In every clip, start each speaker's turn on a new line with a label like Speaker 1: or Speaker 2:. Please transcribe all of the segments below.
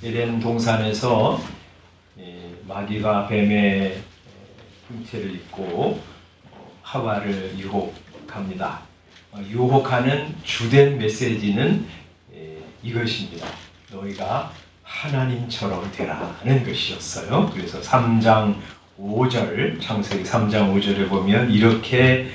Speaker 1: 에덴 동산에서 마귀가 뱀의 형체를 입고 하와를 유혹합니다. 유혹하는 주된 메시지는 이것입니다. 너희가 하나님처럼 되라는 것이었어요. 그래서 3장 5절, 창세기 3장 5절에 보면 이렇게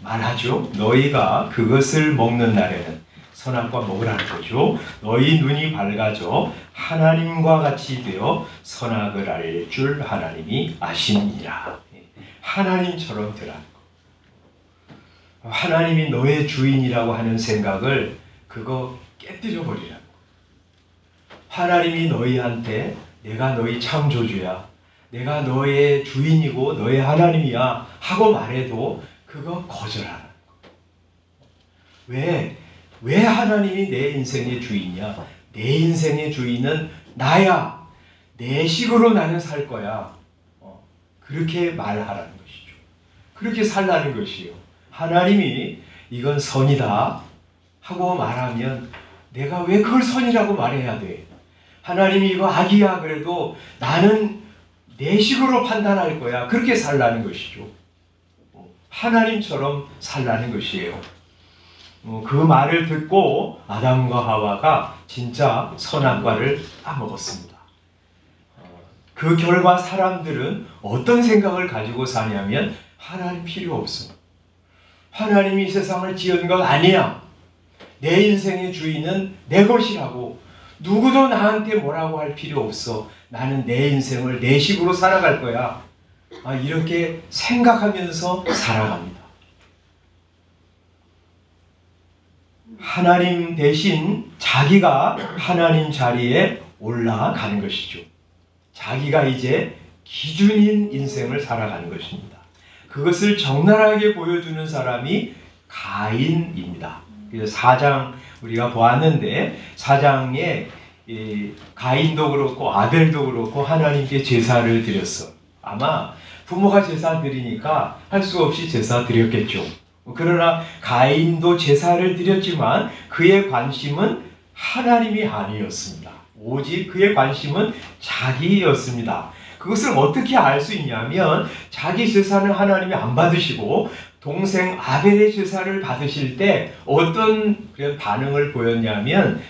Speaker 1: 말하죠. 너희가 그것을 먹는 날에는 선악과 먹으라는 거죠. 너희 눈이 밝아져 하나님과 같이 되어 선악을 알 줄 하나님이 아시니라. 하나님처럼 되라는 거. 하나님이 너의 주인이라고 하는 생각을 그거 깨뜨려 버리라는 거. 하나님이 너희한테 내가 너희 창조주야, 내가 너의 주인이고 너의 하나님이야 하고 말해도 그거 거절하라는 거. 왜 하나님이 내 인생의 주인이야? 내 인생의 주인은 나야. 내 식으로 나는 살 거야. 그렇게 말하라는 것이죠. 그렇게 살라는 것이요. 하나님이 이건 선이다 하고 말하면 내가 왜 그걸 선이라고 말해야 돼? 하나님이 이거 악이야 그래도 나는 내 식으로 판단할 거야. 그렇게 살라는 것이죠. 하나님처럼 살라는 것이에요. 그 말을 듣고 아담과 하와가 진짜 선악과를 따먹었습니다. 그 결과 사람들은 어떤 생각을 가지고 사냐면 하나님 필요 없어. 하나님이 이 세상을 지은 것 아니야. 내 인생의 주인은 내 것이라고. 누구도 나한테 뭐라고 할 필요 없어. 나는 내 인생을 내 식으로 살아갈 거야. 이렇게 생각하면서 살아갑니다. 하나님 대신 자기가 하나님 자리에 올라가는 것이죠. 자기가 이제 기준인 인생을 살아가는 것입니다. 그것을 적나라하게 보여주는 사람이 가인입니다. 그래서 4장 우리가 보았는데 4장에 가인도 그렇고 아벨도 그렇고 하나님께 제사를 드렸어. 아마 부모가 제사 드리니까 할 수 없이 제사 드렸겠죠. 그러나 가인도 제사를 드렸지만 그의 관심은 하나님이 아니었습니다. 오직 그의 관심은 자기였습니다. 그것을 어떻게 알 수 있냐면 자기 제사는 하나님이 안 받으시고 동생 아벨의 제사를 받으실 때 어떤 반응을 보였냐면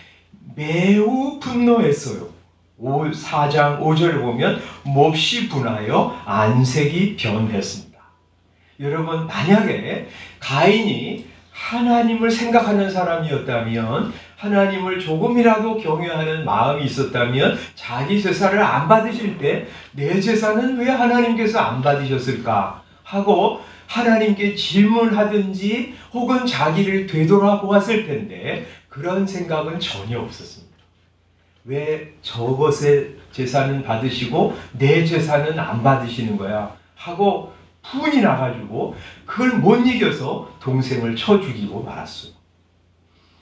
Speaker 1: 매우 분노했어요. 4장 5절을 보면 몹시 분하여 안색이 변했습니다. 여러분, 만약에 가인이 하나님을 생각하는 사람이었다면, 하나님을 조금이라도 경외하는 마음이 있었다면 자기 제사를 안 받으실 때 내 제사는 왜 하나님께서 안 받으셨을까 하고 하나님께 질문하든지 혹은 자기를 되돌아보았을 텐데 그런 생각은 전혀 없었습니다. 왜 저것의 제사는 받으시고 내 제사는 안 받으시는 거야 하고 분이 나가지고 그걸 못 이겨서 동생을 쳐 죽이고 말았어요.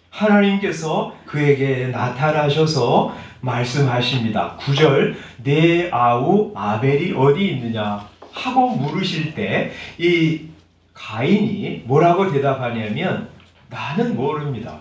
Speaker 1: 하나님께서 그에게 나타나셔서 말씀하십니다. 9절 내 아우 아벨이 어디 있느냐 하고 물으실 때 이 가인이 뭐라고 대답하냐면 나는 모릅니다.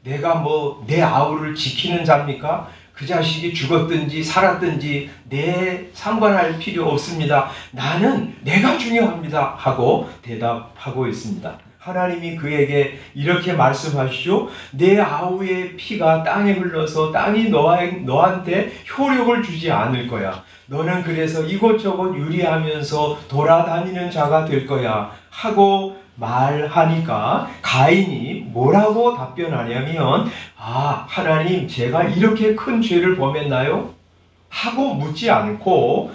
Speaker 1: 내가 내 아우를 지키는 자입니까? 그 자식이 죽었든지 살았든지 내 상관할 필요 없습니다. 나는 내가 중요합니다. 하고 대답하고 있습니다. 하나님이 그에게 이렇게 말씀하시죠. 내 아우의 피가 땅에 흘러서 땅이 너한테 효력을 주지 않을 거야. 너는 그래서 이곳저곳 유리하면서 돌아다니는 자가 될 거야. 하고 말하니까 가인이 뭐라고 답변하냐면 하나님 제가 이렇게 큰 죄를 범했나요? 하고 묻지 않고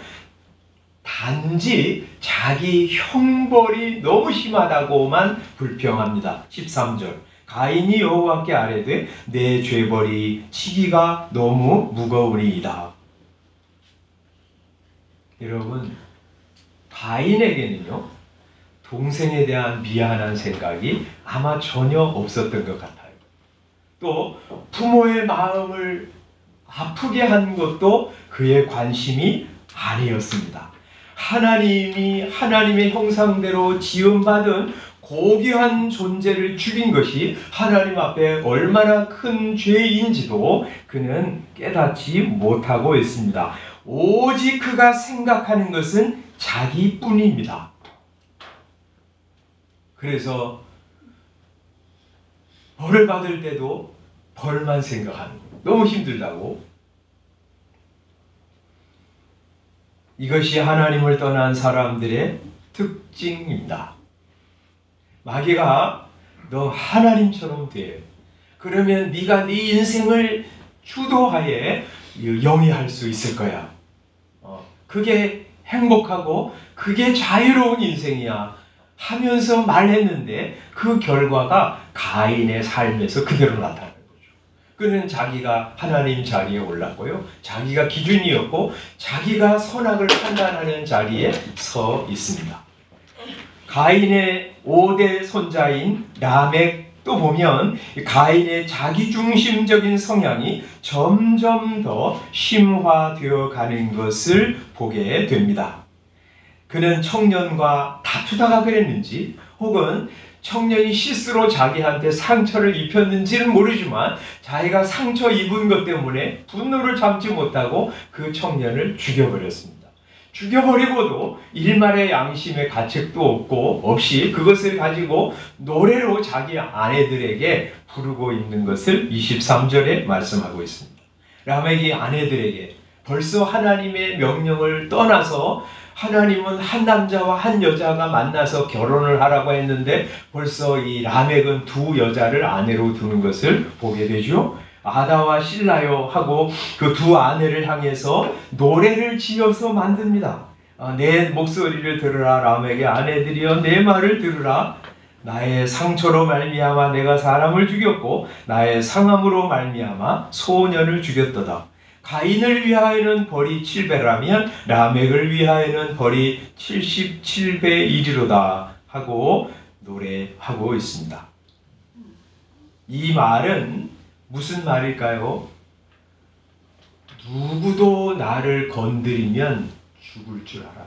Speaker 1: 단지 자기 형벌이 너무 심하다고만 불평합니다. 13절 가인이 여호와께 아뢰되 내 죄벌이 치기가 너무 무거우니이다. 여러분, 가인에게는요 동생에 대한 미안한 생각이 아마 전혀 없었던 것 같아요. 또 부모의 마음을 아프게 한 것도 그의 관심이 아니었습니다. 하나님이 하나님의 형상대로 지음받은 고귀한 존재를 죽인 것이 하나님 앞에 얼마나 큰 죄인지도 그는 깨닫지 못하고 있습니다. 오직 그가 생각하는 것은 자기뿐입니다. 그래서 벌을 받을 때도 벌만 생각하는 거예요. 너무 힘들다고. 이것이 하나님을 떠난 사람들의 특징입니다. 마귀가 너 하나님처럼 돼. 그러면 네가 네 인생을 주도하에 영위할 수 있을 거야. 그게 행복하고 그게 자유로운 인생이야 하면서 말했는데 그 결과가 가인의 삶에서 그대로 나타나는 거죠. 그는 자기가 하나님 자리에 올랐고요. 자기가 기준이었고 자기가 선악을 판단하는 자리에 서 있습니다. 가인의 5대 손자인 라멕도 보면 가인의 자기중심적인 성향이 점점 더 심화되어 가는 것을 보게 됩니다. 그는 청년과 다투다가 그랬는지 혹은 청년이 실수로 자기한테 상처를 입혔는지는 모르지만 자기가 상처 입은 것 때문에 분노를 참지 못하고 그 청년을 죽여버렸습니다. 죽여버리고도 일말의 양심의 가책도 없이 그것을 가지고 노래로 자기 아내들에게 부르고 있는 것을 23절에 말씀하고 있습니다. 라멕이 아내들에게 벌써 하나님의 명령을 떠나서 하나님은 한 남자와 한 여자가 만나서 결혼을 하라고 했는데 벌써 이 라멕은 두 여자를 아내로 두는 것을 보게 되죠. 아다와 실라요 하고 그 두 아내를 향해서 노래를 지어서 만듭니다. 내 목소리를 들으라 라멕의 아내들이여 내 말을 들으라. 나의 상처로 말미암아 내가 사람을 죽였고 나의 상함으로 말미암아 소년을 죽였도다. 가인을 위하여는 벌이 7배라면 라멕을 위하여는 벌이 77배이리로다 하고 노래하고 있습니다. 이 말은 무슨 말일까요? 누구도 나를 건드리면 죽을 줄 알아.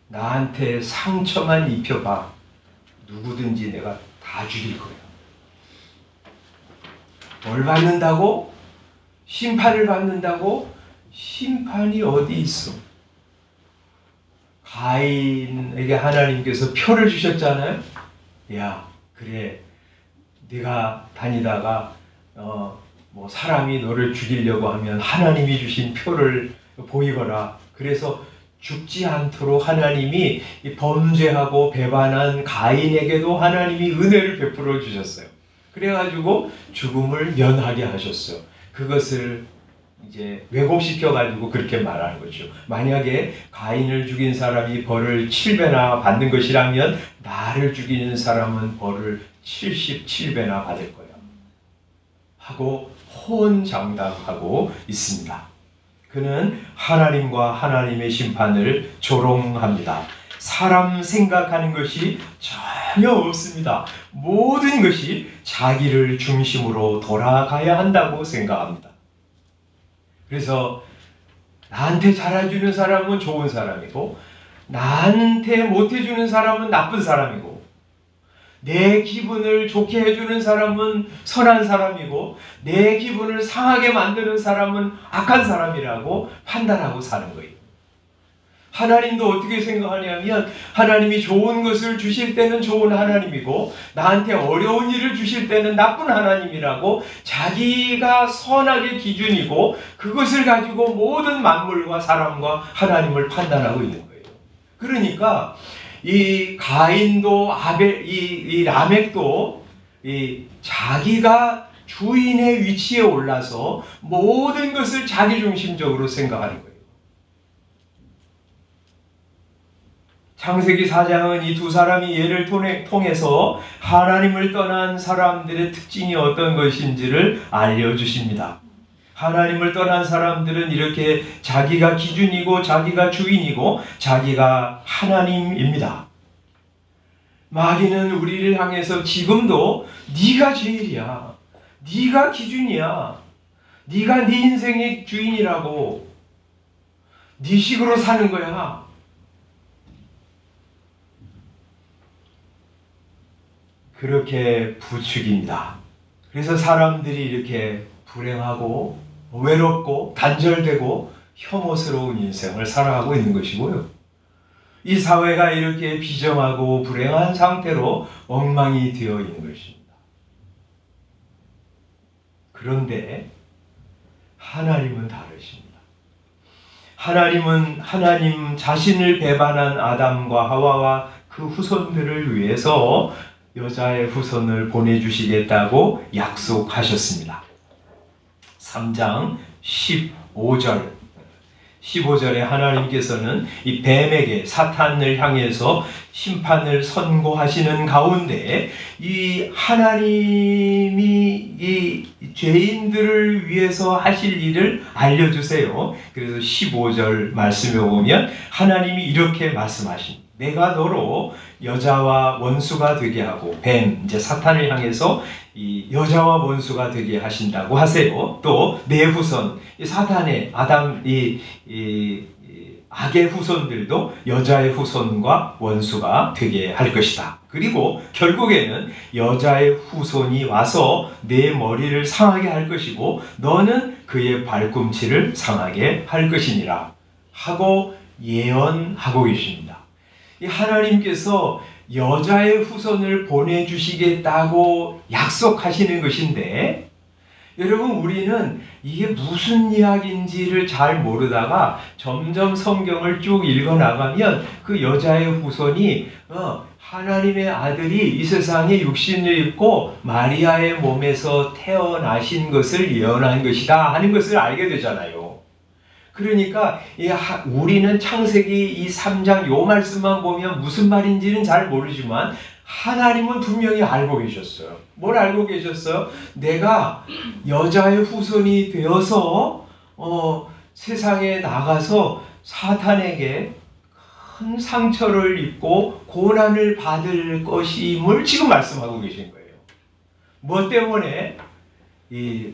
Speaker 1: 나한테 상처만 입혀봐. 누구든지 내가 다 죽일 거야. 벌 받는다고? 심판을 받는다고? 심판이 어디 있어? 가인에게 하나님께서 표를 주셨잖아요. 야, 그래. 네가 다니다가 뭐 사람이 너를 죽이려고 하면 하나님이 주신 표를 보이거라. 그래서 죽지 않도록 하나님이 범죄하고 배반한 가인에게도 하나님이 은혜를 베풀어 주셨어요. 그래가지고 죽음을 면하게 하셨어요. 그것을 이제 왜곡시켜가지고 그렇게 말하는 거죠. 만약에 가인을 죽인 사람이 벌을 7배나 받는 것이라면 나를 죽이는 사람은 벌을 77배나 받을 거야. 하고 호언장담하고 있습니다. 그는 하나님과 하나님의 심판을 조롱합니다. 사람 생각하는 것이 전혀 없습니다. 모든 것이 자기를 중심으로 돌아가야 한다고 생각합니다. 그래서 나한테 잘해주는 사람은 좋은 사람이고 나한테 못해주는 사람은 나쁜 사람이고 내 기분을 좋게 해주는 사람은 선한 사람이고 내 기분을 상하게 만드는 사람은 악한 사람이라고 판단하고 사는 거예요. 하나님도 어떻게 생각하냐면 하나님이 좋은 것을 주실 때는 좋은 하나님이고 나한테 어려운 일을 주실 때는 나쁜 하나님이라고 자기가 선악의 기준이고 그것을 가지고 모든 만물과 사람과 하나님을 판단하고 있는 거예요. 그러니까 이 가인도 이 라멕도 자기가 주인의 위치에 올라서 모든 것을 자기중심적으로 생각하는 거예요. 창세기 4장은 이 두 사람이 예를 통해서 하나님을 떠난 사람들의 특징이 어떤 것인지를 알려주십니다. 하나님을 떠난 사람들은 이렇게 자기가 기준이고 자기가 주인이고 자기가 하나님입니다. 마귀는 우리를 향해서 지금도 네가 제일이야. 네가 기준이야. 네가 네 인생의 주인이라고. 네 식으로 사는 거야. 그렇게 부추깁니다. 그래서 사람들이 이렇게 불행하고 외롭고 단절되고 혐오스러운 인생을 살아가고 있는 것이고요. 이 사회가 이렇게 비정하고 불행한 상태로 엉망이 되어 있는 것입니다. 그런데 하나님은 다르십니다. 하나님은 하나님 자신을 배반한 아담과 하와와 그 후손들을 위해서 여자의 후손을 보내주시겠다고 약속하셨습니다. 3장 15절에 하나님께서는 이 뱀에게 사탄을 향해서 심판을 선고하시는 가운데 이 하나님이 이 죄인들을 위해서 하실 일을 알려주세요. 그래서 15절 말씀에 보면 하나님이 이렇게 말씀하십니다. 내가 너로 여자와 원수가 되게 하고, 뱀, 이제 사탄을 향해서 이 여자와 원수가 되게 하신다고 하세요. 또 내 후손, 이 사탄의 아담, 악의 후손들도 여자의 후손과 원수가 되게 할 것이다. 그리고 결국에는 여자의 후손이 와서 내 머리를 상하게 할 것이고 너는 그의 발꿈치를 상하게 할 것이니라 하고 예언하고 계십니다. 이 하나님께서 여자의 후손을 보내주시겠다고 약속하시는 것인데, 여러분, 우리는 이게 무슨 이야기인지를 잘 모르다가 점점 성경을 쭉 읽어나가면 그 여자의 후손이 하나님의 아들이 이 세상에 육신을 입고 마리아의 몸에서 태어나신 것을 예언한 것이다 하는 것을 알게 되잖아요. 그러니까 우리는 창세기 이 3장 요 말씀만 보면 무슨 말인지는 잘 모르지만 하나님은 분명히 알고 계셨어요. 뭘 알고 계셨어요? 내가 여자의 후손이 되어서 세상에 나가서 사탄에게 큰 상처를 입고 고난을 받을 것임을 지금 말씀하고 계신 거예요. 뭐 때문에? 이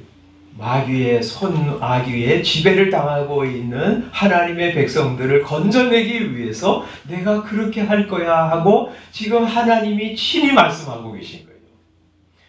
Speaker 1: 마귀의 손아귀의 지배를 당하고 있는 하나님의 백성들을 건져내기 위해서 내가 그렇게 할 거야 하고 지금 하나님이 친히 말씀하고 계신 거예요.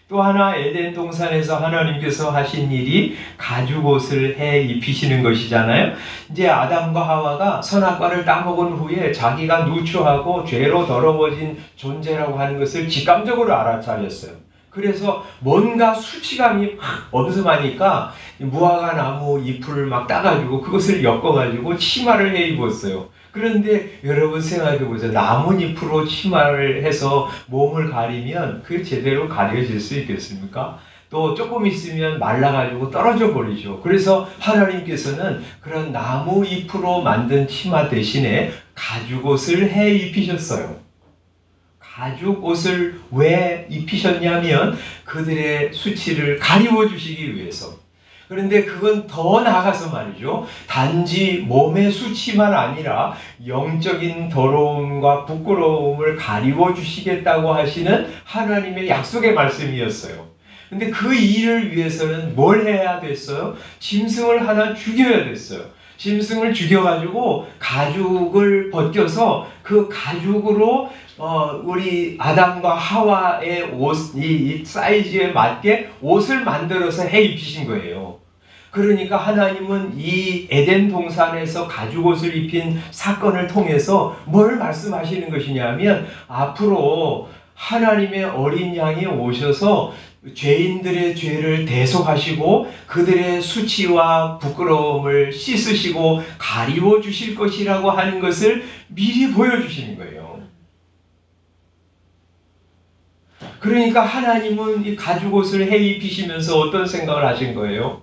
Speaker 1: 또 하나 에덴 동산에서 하나님께서 하신 일이 가죽옷을 해 입히시는 것이잖아요. 이제 아담과 하와가 선악과를 따먹은 후에 자기가 누추하고 죄로 더러워진 존재라고 하는 것을 직감적으로 알아차렸어요. 그래서 뭔가 수치감이 막 엄습하니까 무화과 나무 잎을 막 따가지고 그것을 엮어가지고 치마를 해 입었어요. 그런데 여러분 생각해보세요. 나뭇잎으로 치마를 해서 몸을 가리면 그게 제대로 가려질 수 있겠습니까? 또 조금 있으면 말라가지고 떨어져 버리죠. 그래서 하나님께서는 그런 나무잎으로 만든 치마 대신에 가죽옷을 해 입히셨어요. 가죽옷을 왜 입히셨냐면 그들의 수치를 가리워 주시기 위해서. 그런데 그건 더 나아가서 말이죠. 단지 몸의 수치만 아니라 영적인 더러움과 부끄러움을 가리워 주시겠다고 하시는 하나님의 약속의 말씀이었어요. 근데 그 일을 위해서는 뭘 해야 됐어요? 짐승을 하나 죽여야 됐어요. 짐승을 죽여가지고 가죽을 벗겨서 그 가죽으로 우리 아담과 하와의 옷, 이 사이즈에 맞게 옷을 만들어서 해 입히신 거예요. 그러니까 하나님은 이 에덴 동산에서 가죽옷을 입힌 사건을 통해서 뭘 말씀하시는 것이냐면 앞으로 하나님의 어린 양이 오셔서 죄인들의 죄를 대속하시고 그들의 수치와 부끄러움을 씻으시고 가리워 주실 것이라고 하는 것을 미리 보여주시는 거예요. 그러니까 하나님은 이 가죽옷을 해 입히시면서 어떤 생각을 하신 거예요?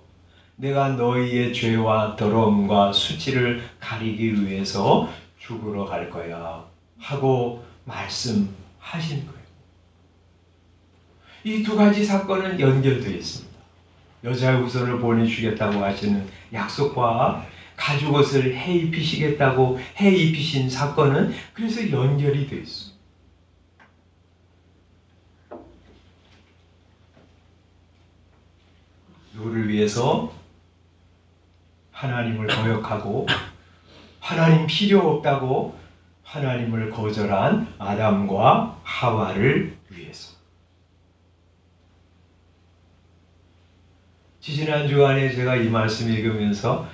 Speaker 1: 내가 너희의 죄와 더러움과 수치를 가리기 위해서 죽으러 갈 거야 하고 말씀하신 거예요. 이 두 가지 사건은 연결되어 있습니다. 여자의 후손을 보내주겠다고 하시는 약속과 가죽옷을 해 입히시겠다고 해 입히신 사건은 그래서 연결이 되어 있습니다. 누구를 위해서? 하나님을 거역하고 하나님 필요 없다고 하나님을 거절한 아담과 하와를 위해서. 지지난 주간에 제가 이 말씀 읽으면서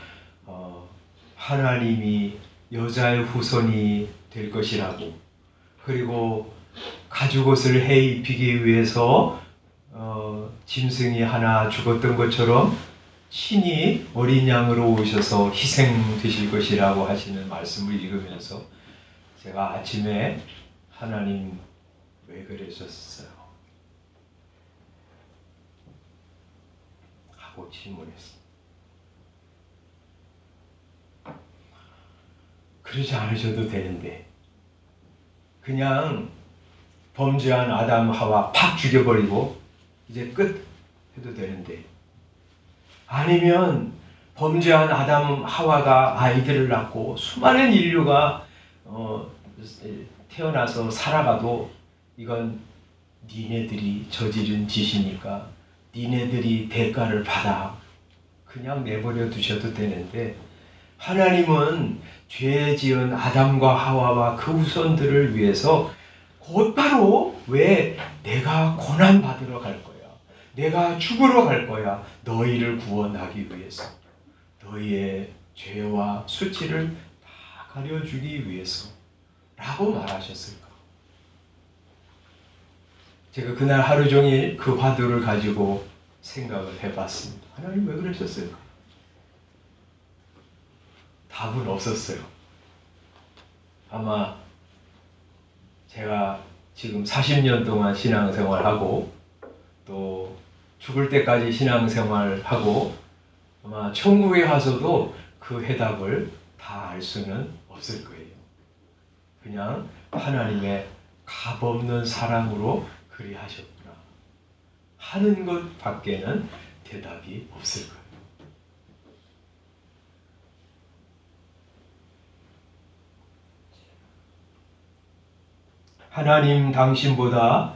Speaker 1: 하나님이 여자의 후손이 될 것이라고, 그리고 가죽옷을 해 입히기 위해서 짐승이 하나 죽었던 것처럼 친히 어린 양으로 오셔서 희생되실 것이라고 하시는 말씀을 읽으면서 제가 아침에 하나님 왜 그러셨어요? 하고 질문했습니다. 그러지 않으셔도 되는데, 그냥 범죄한 아담 하와 팍 죽여버리고 이제 끝 해도 되는데, 아니면 범죄한 아담 하와가 아이들을 낳고 수많은 인류가 태어나서 살아가도 이건 니네들이 저지른 짓이니까 니네들이 대가를 받아 그냥 내버려 두셔도 되는데, 하나님은 죄 지은 아담과 하와와 그 후손들을 위해서 곧바로 왜 내가 고난받으러 갈 거야, 내가 죽으러 갈 거야, 너희를 구원하기 위해서, 너희의 죄와 수치를 다 가려주기 위해서 라고 말하셨을까? 제가 그날 하루 종일 그 화두를 가지고 생각을 해봤습니다. 하나님 왜 그러셨을까? 답은 없었어요. 아마 제가 지금 40년 동안 신앙생활하고 또 죽을 때까지 신앙생활하고 아마 천국에 가서도 그 해답을 다 알 수는 없을 거예요. 그냥 하나님의 값없는 사랑으로 그리하셨구나 하는 것 밖에는 대답이 없을 거예요. 하나님 당신보다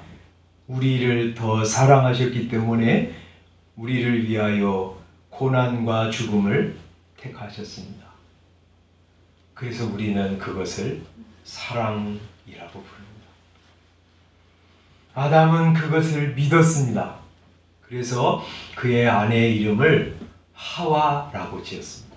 Speaker 1: 우리를 더 사랑하셨기 때문에 우리를 위하여 고난과 죽음을 택하셨습니다. 그래서 우리는 그것을 사랑이라고 부릅니다. 아담은 그것을 믿었습니다. 그래서 그의 아내의 이름을 하와라고 지었습니다.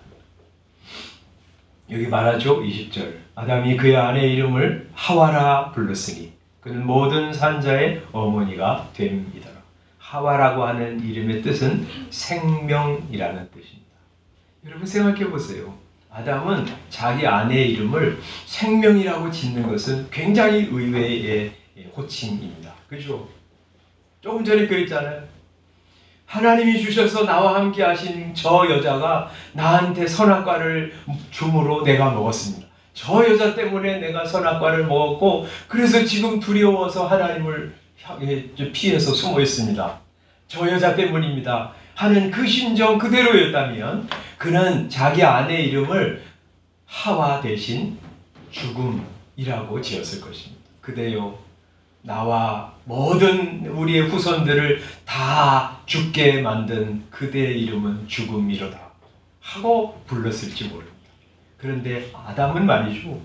Speaker 1: 여기 말하죠. 20절. 아담이 그의 아내의 이름을 하와라 불렀으니 그는 모든 산자의 어머니가 됨이더라. 하와라고 하는 이름의 뜻은 생명이라는 뜻입니다. 여러분 생각해 보세요. 아담은 자기 아내의 이름을 생명이라고 짓는 것은 굉장히 의외의 호칭입니다. 그죠? 조금 전에 그랬잖아요. 하나님이 주셔서 나와 함께 하신 저 여자가 나한테 선악과를 줌으로 내가 먹었습니다. 저 여자 때문에 내가 선악과를 먹었고 그래서 지금 두려워서 하나님을 향해 피해서 숨어 있습니다. 저 여자 때문입니다 하는 그 심정 그대로였다면 그는 자기 아내의 이름을 하와 대신 죽음이라고 지었을 것입니다. 그대여 나와 모든 우리의 후손들을 다 죽게 만든 그대의 이름은 죽음이로다 하고 불렀을지 모릅니다. 그런데 아담은 말이죠.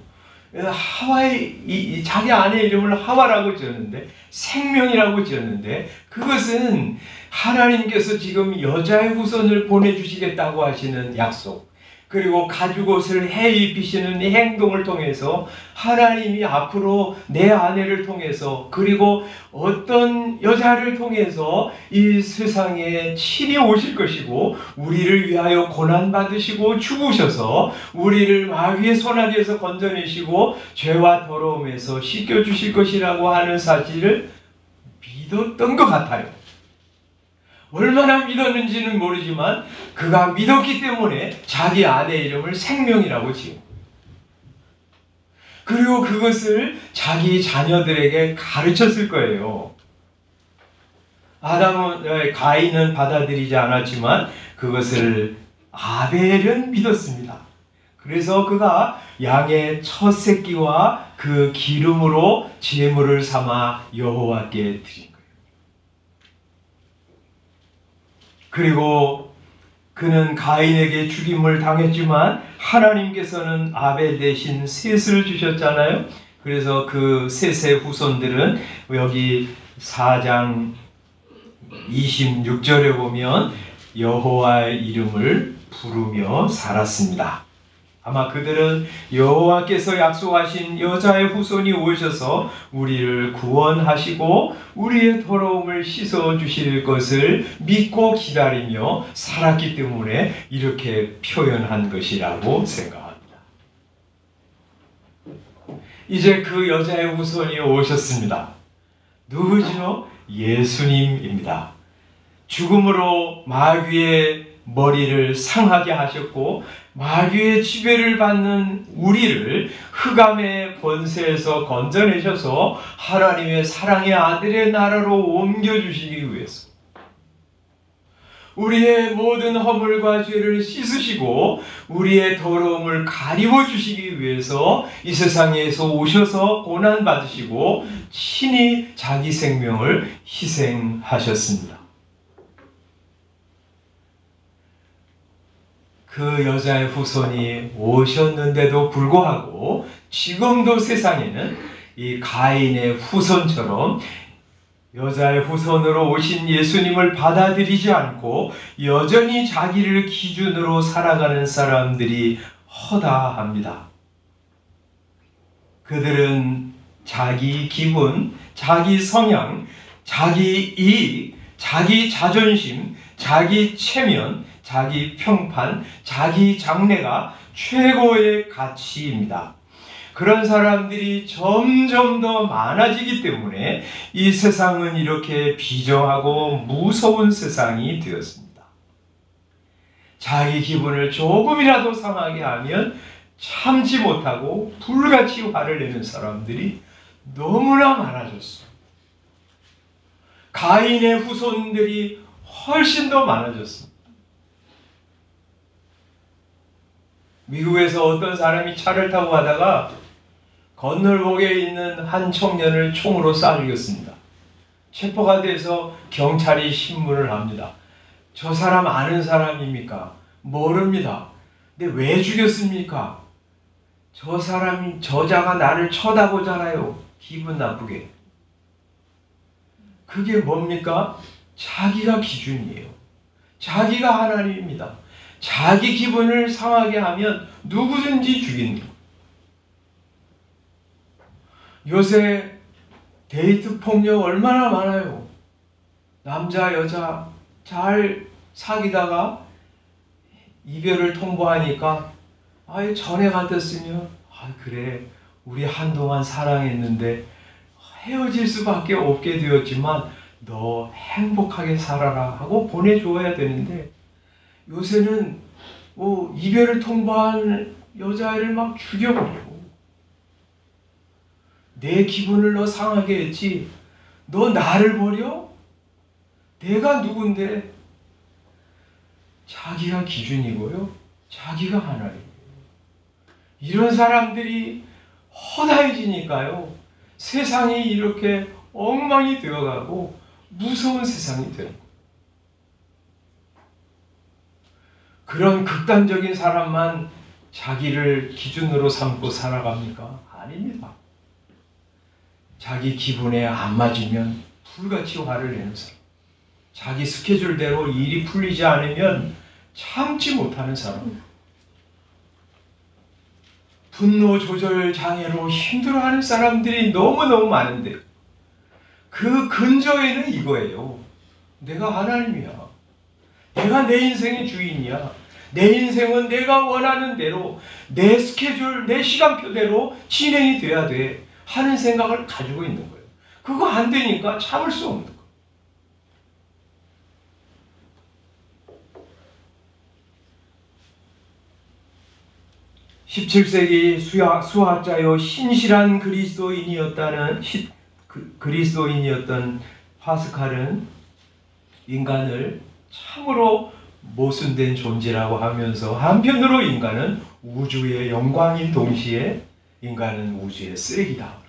Speaker 1: 하와의 자기 아내의 이름을 하와라고 지었는데 생명이라고 지었는데 그것은 하나님께서 지금 여자의 후손을 보내주시겠다고 하시는 약속 그리고 가죽옷을 해 입히시는 이 행동을 통해서 하나님이 앞으로 내 아내를 통해서 그리고 어떤 여자를 통해서 이 세상에 친히 오실 것이고 우리를 위하여 고난받으시고 죽으셔서 우리를 마귀의 손아귀에서 건져내시고 죄와 더러움에서 씻겨주실 것이라고 하는 사실을 믿었던 것 같아요. 얼마나 믿었는지는 모르지만 그가 믿었기 때문에 자기 아내의 이름을 생명이라고 지은 그리고 그것을 자기 자녀들에게 가르쳤을 거예요. 가인은 받아들이지 않았지만 그것을 아벨은 믿었습니다. 그래서 그가 양의 첫 새끼와 그 기름으로 제물을 삼아 여호와께 드린 거예요. 그리고 그는 가인에게 죽임을 당했지만 하나님께서는 아벨 대신 셋을 주셨잖아요. 그래서 그 셋의 후손들은 여기 4장 26절에 보면 여호와의 이름을 부르며 살았습니다. 아마 그들은 여호와께서 약속하신 여자의 후손이 오셔서 우리를 구원하시고 우리의 더러움을 씻어 주실 것을 믿고 기다리며 살았기 때문에 이렇게 표현한 것이라고 생각합니다. 이제 그 여자의 후손이 오셨습니다. 누구죠? 예수님입니다. 죽음으로 마귀의 머리를 상하게 하셨고 마귀의 지배를 받는 우리를 흑암의 권세에서 건져내셔서 하나님의 사랑의 아들의 나라로 옮겨주시기 위해서 우리의 모든 허물과 죄를 씻으시고 우리의 더러움을 가리워 주시기 위해서 이 세상에서 오셔서 고난받으시고 친히 자기 생명을 희생하셨습니다. 그 여자의 후손이 오셨는데도 불구하고 지금도 세상에는 이 가인의 후손처럼 여자의 후손으로 오신 예수님을 받아들이지 않고 여전히 자기를 기준으로 살아가는 사람들이 허다합니다. 그들은 자기 기분, 자기 성향, 자기 이익, 자기 자존심, 자기 체면, 자기 평판, 자기 장래가 최고의 가치입니다. 그런 사람들이 점점 더 많아지기 때문에 이 세상은 이렇게 비정하고 무서운 세상이 되었습니다. 자기 기분을 조금이라도 상하게 하면 참지 못하고 불같이 화를 내는 사람들이 너무나 많아졌어요. 가인의 후손들이 훨씬 더 많아졌습니다. 미국에서 어떤 사람이 차를 타고 가다가 건널목에 있는 한 청년을 총으로 쏴 죽였습니다. 체포가 돼서 경찰이 신문을 합니다. 저 사람 아는 사람입니까? 모릅니다. 근데 왜 죽였습니까? 저 사람이 저자가 나를 쳐다보잖아요. 기분 나쁘게. 그게 뭡니까? 자기가 기준이에요. 자기가 하나님입니다. 자기 기분을 상하게 하면 누구든지 죽입니다. 요새 데이트 폭력 얼마나 많아요. 남자 여자 잘 사귀다가 이별을 통보하니까 전에 같았으면 그래 우리 한동안 사랑했는데 헤어질 수밖에 없게 되었지만 너 행복하게 살아라 하고 보내줘야 되는데 요새는 이별을 통보한 여자애를 막 죽여버리고 내 기분을 너 상하게 했지 너 나를 버려? 내가 누군데? 자기가 기준이고요. 자기가 하나님이에요. 이런 사람들이 허다해지니까요. 세상이 이렇게 엉망이 되어가고 무서운 세상이 되는 거예요. 그런 극단적인 사람만 자기를 기준으로 삼고 살아갑니까? 아닙니다. 자기 기분에 안 맞으면 불같이 화를 내는 사람. 자기 스케줄대로 일이 풀리지 않으면 참지 못하는 사람. 분노 조절 장애로 힘들어하는 사람들이 너무너무 많은데 그 근저에는 이거예요. 내가 하나님이야. 내가 내 인생의 주인이야. 내 인생은 내가 원하는 대로 내 스케줄, 내 시간표대로 진행이 돼야 돼 하는 생각을 가지고 있는 거예요. 그거 안 되니까 참을 수 없는 거예요. 17세기 수학자요 신실한 그리스도인이었던 파스칼은 인간을 참으로 모순된 존재라고 하면서 한편으로 인간은 우주의 영광인 동시에 인간은 우주의 쓰레기다.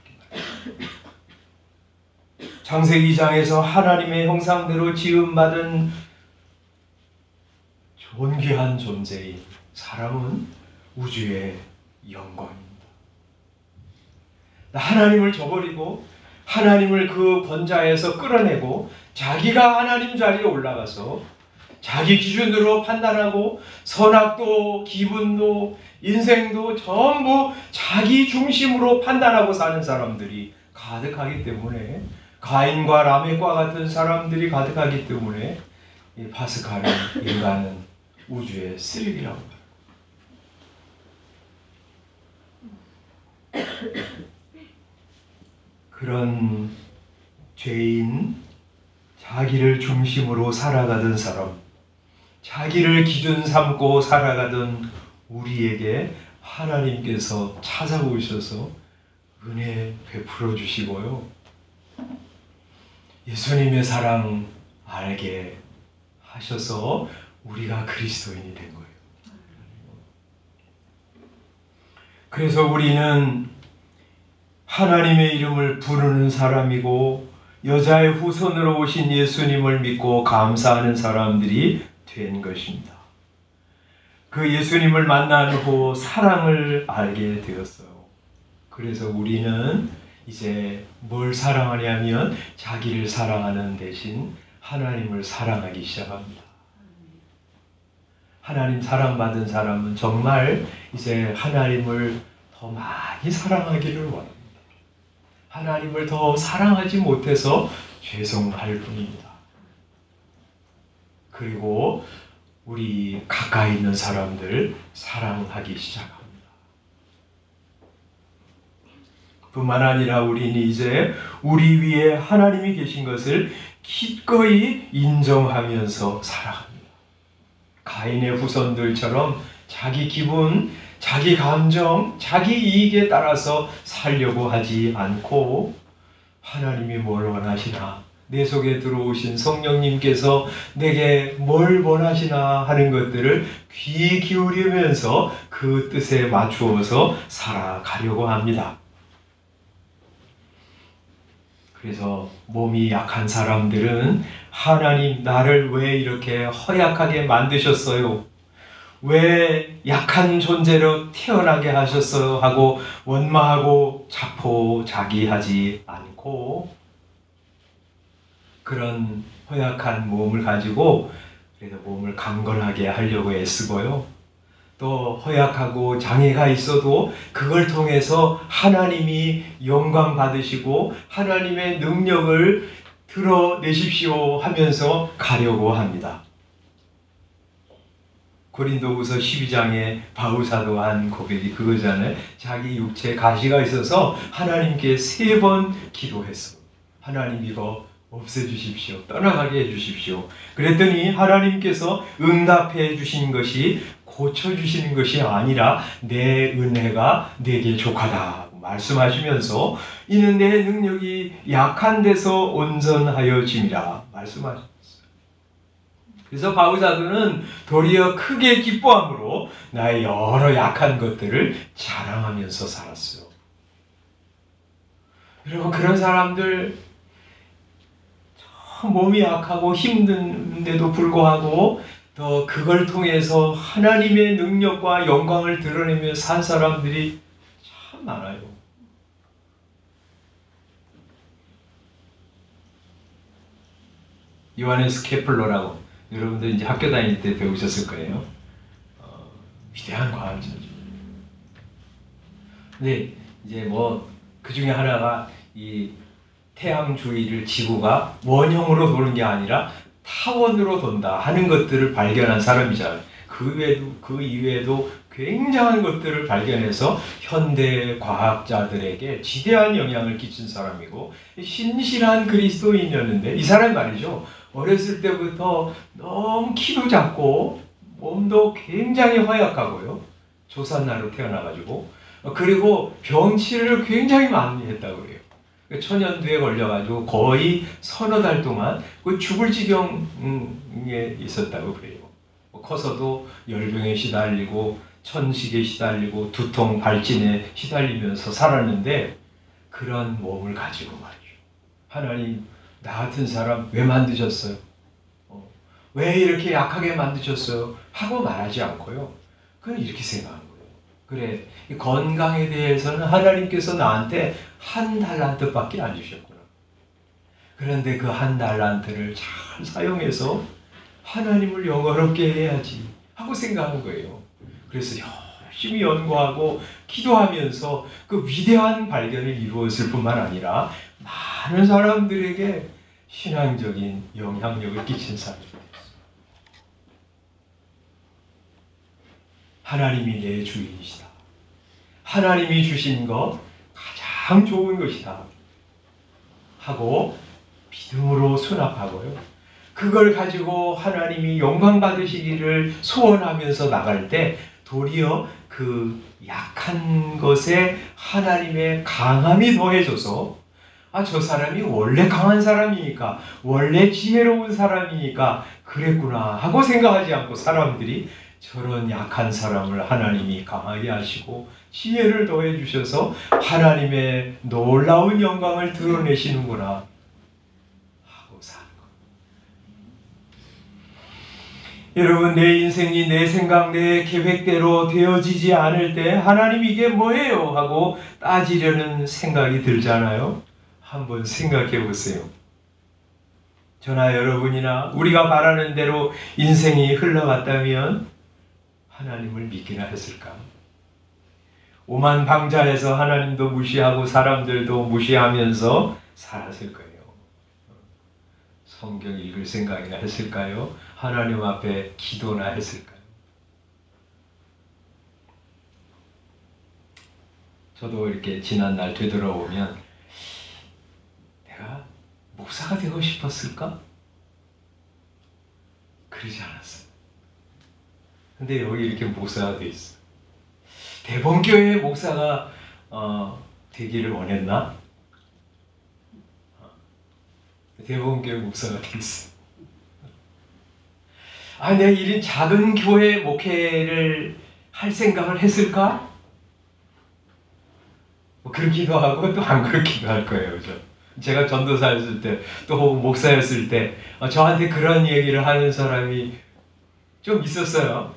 Speaker 1: 창세기 2장에서 하나님의 형상대로 지음받은 존귀한 존재인 사람은 우주의 영광입니다. 하나님을 저버리고 하나님을 그 권자에서 끌어내고 자기가 하나님 자리에 올라가서 자기 기준으로 판단하고 선악도 기분도 인생도 전부 자기 중심으로 판단하고 사는 사람들이 가득하기 때문에, 가인과 라멕과 같은 사람들이 가득하기 때문에 이 파스칼은 인간은 우주의 쓰레기라고 합니다. 그런 죄인, 자기를 중심으로 살아가던 사람, 자기를 기준 삼고 살아가던 우리에게 하나님께서 찾아오셔서 은혜 베풀어 주시고요, 예수님의 사랑 알게 하셔서 우리가 그리스도인이 된 거예요. 그래서 우리는 하나님의 이름을 부르는 사람이고 여자의 후손으로 오신 예수님을 믿고 감사하는 사람들이 된 것입니다. 그 예수님을 만난 후 사랑을 알게 되었어요. 그래서 우리는 이제 뭘 사랑하냐면 자기를 사랑하는 대신 하나님을 사랑하기 시작합니다. 하나님 사랑받은 사람은 정말 이제 하나님을 더 많이 사랑하기를 원합니다. 하나님을 더 사랑하지 못해서 죄송할 뿐입니다. 그리고 우리 가까이 있는 사람들 사랑하기 시작합니다. 뿐만 아니라 우리는 이제 우리 위에 하나님이 계신 것을 기꺼이 인정하면서 살아갑니다. 가인의 후손들처럼 자기 기분, 자기 감정, 자기 이익에 따라서 살려고 하지 않고 하나님이 뭘 원하시나, 내 속에 들어오신 성령님께서 내게 뭘 원하시나 하는 것들을 귀 기울이면서 그 뜻에 맞추어서 살아가려고 합니다. 그래서 몸이 약한 사람들은 하나님, 나를 왜 이렇게 허약하게 만드셨어요? 왜 약한 존재로 태어나게 하셨어요? 하고 원망하고 자포자기하지 않고 그런 허약한 몸을 가지고 그래도 몸을 강건하게 하려고 애쓰고요. 또 허약하고 장애가 있어도 그걸 통해서 하나님이 영광 받으시고 하나님의 능력을 드러내십시오 하면서 가려고 합니다. 고린도후서 12장에 바울사도 한 고백이 그거잖아요. 자기 육체에 가시가 있어서 하나님께 3번 기도했어. 하나님 이거 없애주십시오. 떠나가게 해주십시오. 그랬더니 하나님께서 응답해 주신 것이 고쳐주시는 것이 아니라 내 은혜가 내게 족하다 말씀하시면서 이는 내 능력이 약한 데서 온전하여짐이라 말씀하셨어요. 그래서 바울사도는 도리어 크게 기뻐함으로 나의 여러 약한 것들을 자랑하면서 살았어요. 여러분, 그런 사람들 몸이 약하고 힘든데도 불구하고 또 그걸 통해서 하나님의 능력과 영광을 드러내며 산 사람들이 참 많아요. 요하네스 케플러라고 여러분들 이제 학교 다닐 때 배우셨을 거예요. 위대한 과학자죠. 근데 이제 뭐 그 중에 하나가 이 태양 주위를 지구가 원형으로 도는 게 아니라 타원으로 돈다 하는 것들을 발견한 사람이잖아요. 그 이외에도 굉장한 것들을 발견해서 현대 과학자들에게 지대한 영향을 끼친 사람이고 신실한 그리스도인이었는데, 이 사람 말이죠, 어렸을 때부터 너무 키도 작고 몸도 굉장히 허약하고요, 조산나로 태어나가지고, 그리고 병치를 굉장히 많이 했다고 그래요. 천연두에 걸려가지고 거의 서너 달 동안 죽을 지경에 있었다고 그래요. 커서도 열병에 시달리고 천식에 시달리고 두통 발진에 시달리면서 살았는데, 그런 몸을 가지고 말이죠, 하나님 나 같은 사람 왜 만드셨어요? 왜 이렇게 약하게 만드셨어요? 하고 말하지 않고요, 그냥 이렇게 생각한 거예요. 그래, 이 건강에 대해서는 하나님께서 나한테 1달란트밖에 안 주셨구나. 그런데 그 1달란트를 잘 사용해서 하나님을 영화롭게 해야지 하고 생각한 거예요. 그래서 열심히 연구하고 기도하면서 그 위대한 발견을 이루었을 뿐만 아니라 많은 사람들에게 신앙적인 영향력을 끼친 사람이 됐어요. 하나님이 내 주인이시다. 하나님이 주신 것 가장 좋은 것이다 하고 믿음으로 수납하고요. 그걸 가지고 하나님이 영광 받으시기를 소원하면서 나갈 때 도리어 그 약한 것에 하나님의 강함이 더해져서 저 사람이 원래 강한 사람이니까, 원래 지혜로운 사람이니까 그랬구나 하고 생각하지 않고 사람들이 저런 약한 사람을 하나님이 강하게 하시고 지혜를 더해 주셔서 하나님의 놀라운 영광을 드러내시는구나 하고 사는 것. 여러분, 내 인생이 내 생각, 내 계획대로 되어지지 않을 때 하나님 이게 뭐예요? 하고 따지려는 생각이 들잖아요. 한번 생각해 보세요. 저나 여러분이나 우리가 바라는 대로 인생이 흘러갔다면 하나님을 믿기나 했을까? 오만방자해서 하나님도 무시하고 사람들도 무시하면서 살았을 거예요. 성경 읽을 생각이나 했을까요? 하나님 앞에 기도나 했을까요? 저도 이렇게 지난날 되돌아보면 내가 목사가 되고 싶었을까? 그러지 않았어요. 근데 여기 이렇게 목사가 돼 있어. 대본교회 목사가 되기를 원했나? 대본교회 목사가 돼 있어. 내가 이런 작은 교회 목회를 할 생각을 했을까? 뭐 그렇기도 하고 또 안 그렇기도 할 거예요. 그죠? 제가 전도사였을 때 또 혹은 목사였을 때 저한테 그런 얘기를 하는 사람이 좀 있었어요.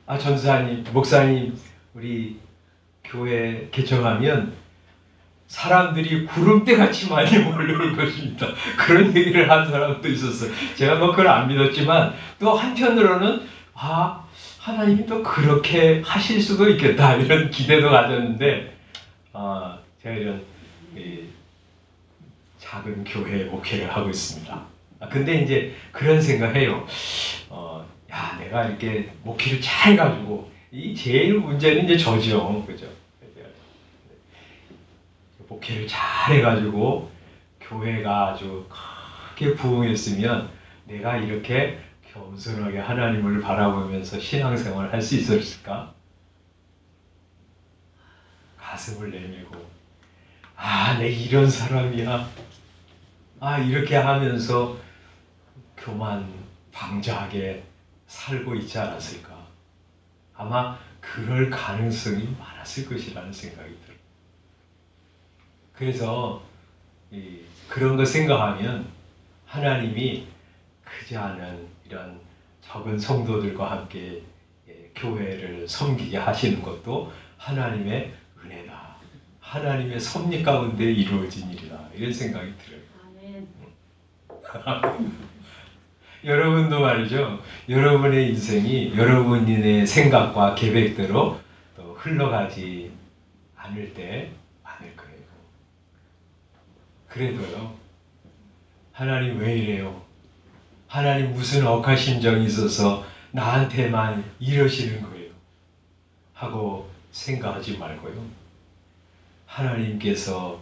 Speaker 1: 전도사님, 목사님, 우리 교회 개척하면 사람들이 구름대같이 많이 몰려올 것입니다. 그런 얘기를 한 사람도 있었어요. 제가 뭐 그걸 안 믿었지만 또 한편으로는 하나님이 또 그렇게 하실 수도 있겠다 이런 기대도 가졌는데 제가 이런 작은 교회 목회를 하고 있습니다. 근데 이제 그런 생각해요. 내가 이렇게 목회를 잘 해가지고 이 제일 문제는 이제 저죠, 그죠? 목회를 잘 해가지고 교회가 아주 크게 부흥했으면 내가 이렇게 겸손하게 하나님을 바라보면서 신앙생활을 할 수 있었을까? 가슴을 내밀고 내 이런 사람이야. 이렇게 하면서 교만 방자하게 살고 있지 않았을까? 아마 그럴 가능성이 많았을 것이라는 생각이 들어요. 그래서 그런 거 생각하면 하나님이 크지 않은 이런 적은 성도들과 함께 교회를 섬기게 하시는 것도 하나님의 은혜다. 하나님의 섭리 가운데 이루어진 일이다. 이런 생각이 들어요. 여러분도 말이죠. 여러분의 인생이 여러분의 생각과 계획대로 또 흘러가지 않을 때 많을 거예요. 그래도요. 하나님 왜 이래요? 하나님 무슨 억하심정이 있어서 나한테만 이러시는 거예요? 하고 생각하지 말고요. 하나님께서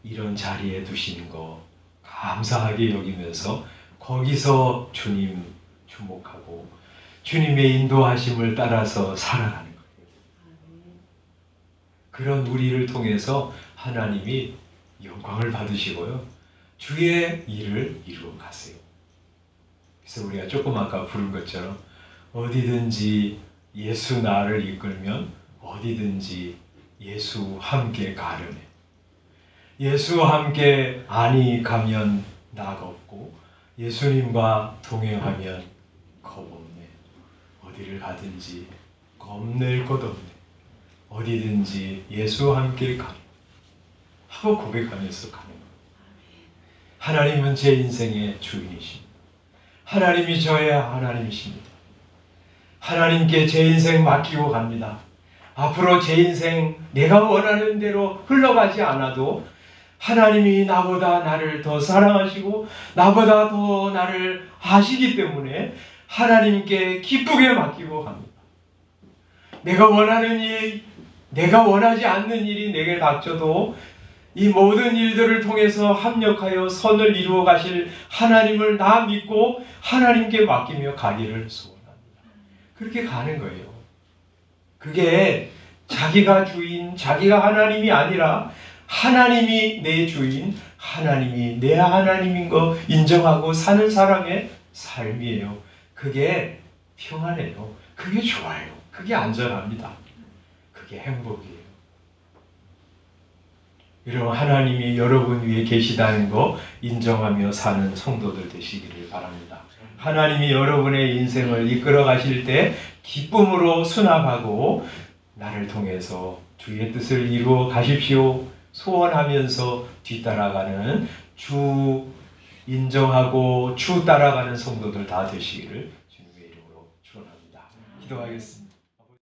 Speaker 1: 이런 자리에 두시는 거 감사하게 여기면서 거기서 주님 주목하고 주님의 인도하심을 따라서 살아가는 거예요. 그런 우리를 통해서 하나님이 영광을 받으시고요. 주의 일을 이루어 가세요. 그래서 우리가 조금 아까 부른 것처럼 어디든지 예수 나를 이끌면 어디든지 예수 함께 가려네. 예수 함께 아니 가면 낙 없고 예수님과 동행하면 겁 없네. 어디를 가든지 겁낼 것 없네. 어디든지 예수 함께 가려 하고 고백하면서 가는 거예요. 하나님은 제 인생의 주인이십니다. 하나님이 저의 하나님이십니다. 하나님께 제 인생 맡기고 갑니다. 앞으로 제 인생 내가 원하는 대로 흘러가지 않아도 하나님이 나보다 나를 더 사랑하시고 나보다 더 나를 아시기 때문에 하나님께 기쁘게 맡기고 갑니다. 내가 원하는 일, 내가 원하지 않는 일이 내게 닥쳐도 이 모든 일들을 통해서 합력하여 선을 이루어 가실 하나님을 나 믿고 하나님께 맡기며 가기를 소원합니다. 그렇게 가는 거예요. 그게 자기가 주인, 자기가 하나님이 아니라 하나님이 내 주인, 하나님이 내 하나님인 거 인정하고 사는 사람의 삶이에요. 그게 평안해요. 그게 좋아요. 그게 안전합니다. 그게 행복이에요. 여러분, 하나님이 여러분 위에 계시다는 거 인정하며 사는 성도들 되시기를 바랍니다. 하나님이 여러분의 인생을 이끌어 가실 때 기쁨으로 수납하고 나를 통해서 주의 뜻을 이루어 가십시오 소원하면서 뒤따라가는 주 인정하고 주 따라가는 성도들 다 되시기를 주님의 이름으로 축원합니다. 기도하겠습니다.